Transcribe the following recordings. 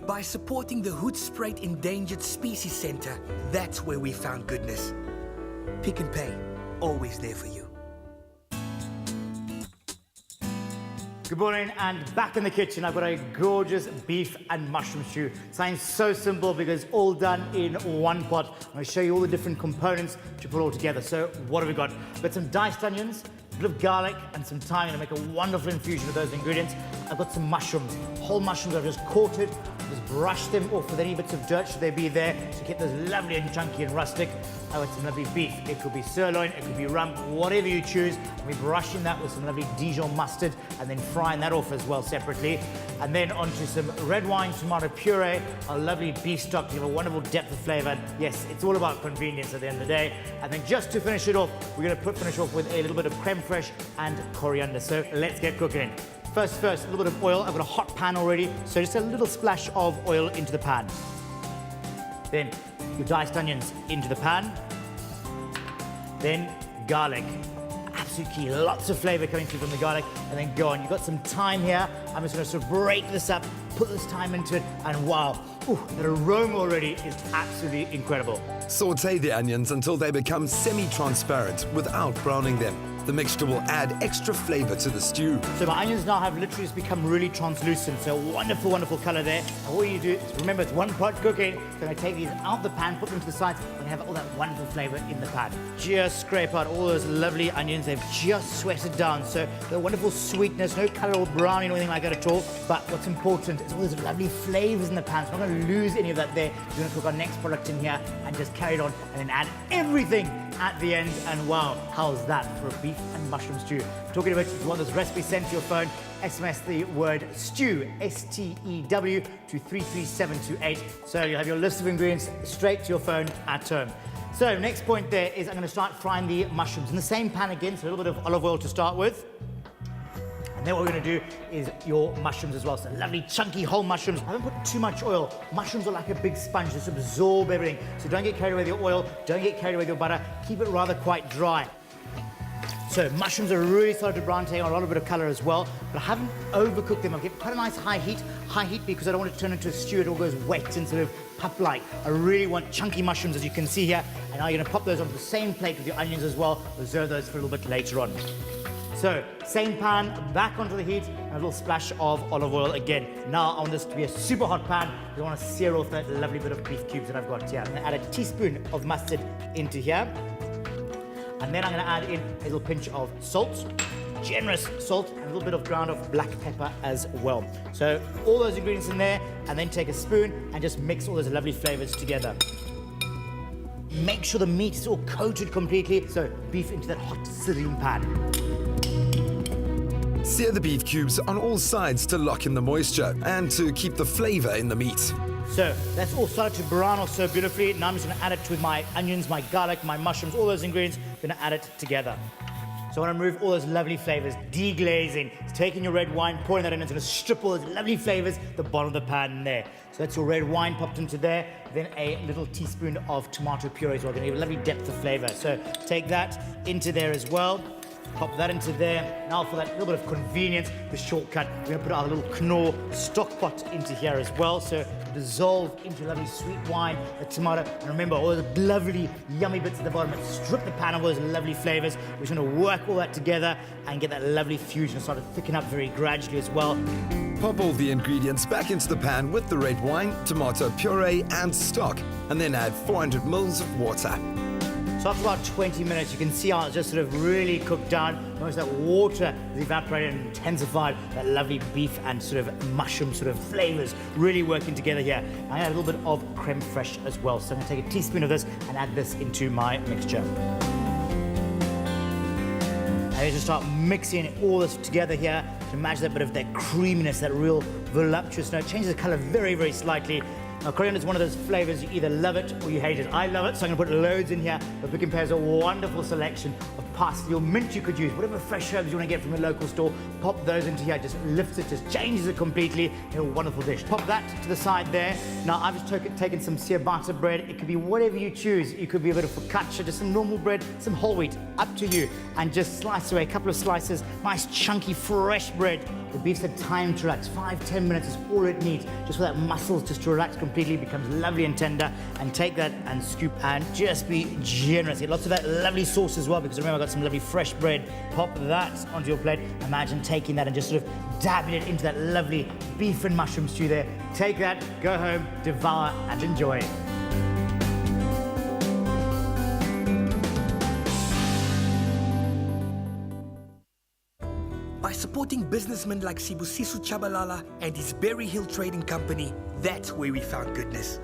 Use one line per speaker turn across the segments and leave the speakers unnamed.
By supporting the Hoedspruit Endangered Species Centre, that's where we found goodness. Pick n Pay, always there for you.
Good morning, and back in the kitchen, I've got a gorgeous beef and mushroom stew. Sounds so simple because it's all done in one pot. I'm going to show you all the different components to put all together. So what have we got? We've got some diced onions, a bit of garlic, and some thyme. I'm going to make a wonderful infusion of those ingredients. I've got some mushrooms, whole mushrooms I've just quartered. Just brush them off with any bits of dirt should they be there to get those lovely and chunky and rustic. I've got some lovely beef. It could be sirloin, it could be rump, whatever you choose. And we're brushing that with some lovely Dijon mustard and then frying that off as well separately. And then onto some red wine tomato puree, a lovely beef stock to give a wonderful depth of flavor. And yes, it's all about convenience at the end of the day. And then just to finish it off, we're going to finish off with a little bit of creme fraiche and coriander. So let's get cooking. First, a little bit of oil. I've got a hot pan already, so just a little splash of oil into the pan. Then your diced onions into the pan. Then garlic. Absolute key, lots of flavor coming through from the garlic. And then go on. You've got some thyme here. I'm just going to sort of break this up, put this thyme into it, and wow, the aroma already is absolutely incredible.
Saute the onions until they become semi-transparent without browning them. The mixture will add extra flavor to the stew.
So my onions now have literally just become really translucent. So wonderful, wonderful color there. And what you do is, remember, it's one pot cooking. So I'm going to take these out the pan, put them to the side, and have all that wonderful flavor in the pan. Just scrape out all those lovely onions. They've just sweated down. So the wonderful sweetness, no color or browning or anything like that at all. But what's important is all those lovely flavors in the pan. So we're not going to lose any of that there. We're going to cook our next product in here and just carry it on and then add everything at the end. And wow, how's that for a beef and mushroom stew? Talking about, if you want this recipe sent to your phone, SMS the word stew, S-T-E-W, to 33728. So you'll have your list of ingredients straight to your phone at home. So next point there is I'm going to start frying the mushrooms in the same pan again, so a little bit of olive oil to start with. And then what we're going to do is your mushrooms as well. So lovely chunky whole mushrooms. I haven't put too much oil. Mushrooms are like a big sponge. They absorb everything. So don't get carried away with your oil. Don't get carried away with your butter. Keep it rather quite dry. So mushrooms are really starting to brown, taking on a lot of bit of color as well. But I haven't overcooked them. I've kept quite a nice high heat because I don't want it to turn into a stew. It all goes wet and sort of pup-like. I really want chunky mushrooms, as you can see here. And now you're going to pop those onto the same plate with your onions as well. Reserve those for a little bit later on. So, same pan, back onto the heat, and a little splash of olive oil again. Now I want this to be a super hot pan. I want to sear off that lovely bit of beef cubes that I've got here. I'm going to add a teaspoon of mustard into here. And then I'm going to add in a little pinch of salt, generous salt, and a little bit of ground of black pepper as well. So all those ingredients in there, and then take a spoon and just mix all those lovely flavors together. Make sure the meat is all coated completely. So beef into that hot sizzling pan.
Sear the beef cubes on all sides to lock in the moisture and to keep the flavor in the meat.
So that's all started to brown off so beautifully. Now I'm just going to add it with my onions, my garlic, my mushrooms, all those ingredients. I'm going to add it together. So I want to remove all those lovely flavors, deglazing. Taking your red wine, pouring that in, it's going to strip all those lovely flavors at the bottom of the pan there. So that's your red wine popped into there. Then a little teaspoon of tomato puree as well. Going to give a lovely depth of flavor. So take that into there as well. Pop that into there. Now for that little bit of convenience, the shortcut, we're going to put our little Knorr stock pot into here as well. So dissolve into lovely sweet wine, the tomato, and remember all those lovely yummy bits at the bottom. Strip the pan of all those lovely flavors. We're just going to work all that together and get that lovely fusion, start to thicken up very gradually as well.
Pop all the ingredients back into the pan with the red wine, tomato puree, and stock, and then add 400 mils of water.
So after about 20 minutes, you can see how it's just sort of really cooked down. Notice that water has evaporated and intensified that lovely beef and sort of mushroom sort of flavors really working together here. I add a little bit of creme fraiche as well. So I'm going to take a teaspoon of this and add this into my mixture. I just start mixing all this together here to match that bit of that creaminess, that real voluptuous note. It changes the color very, very slightly. Now, coriander is one of those flavors, you either love it or you hate it. I love it, so I'm going to put loads in here. But Pick n Pay has a wonderful selection of parsley or mint you could use. Whatever fresh herbs you want to get from your local store, pop those into here. Just lifts it, just changes it completely in a wonderful dish. Pop that to the side there. Now, I've just taken some ciabatta bread. It could be whatever you choose. It could be a bit of focaccia, just some normal bread, some whole wheat, up to you. And just slice away a couple of slices, nice chunky fresh bread. The beef's had time to relax. 5-10 minutes is all it needs, just for that muscles just to relax completely, becomes lovely and tender. And take that and scoop and just be generous. Get lots of that lovely sauce as well, because remember I've got some lovely fresh bread. Pop that onto your plate. Imagine taking that and just sort of dabbing it into that lovely beef and mushroom stew there. Take that, go home, devour and enjoy.
By supporting businessmen like Sibusiso Chabalala and his Berry Hill Trading Company, that's where we found goodness.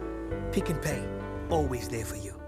Pick and Pay, always there for you.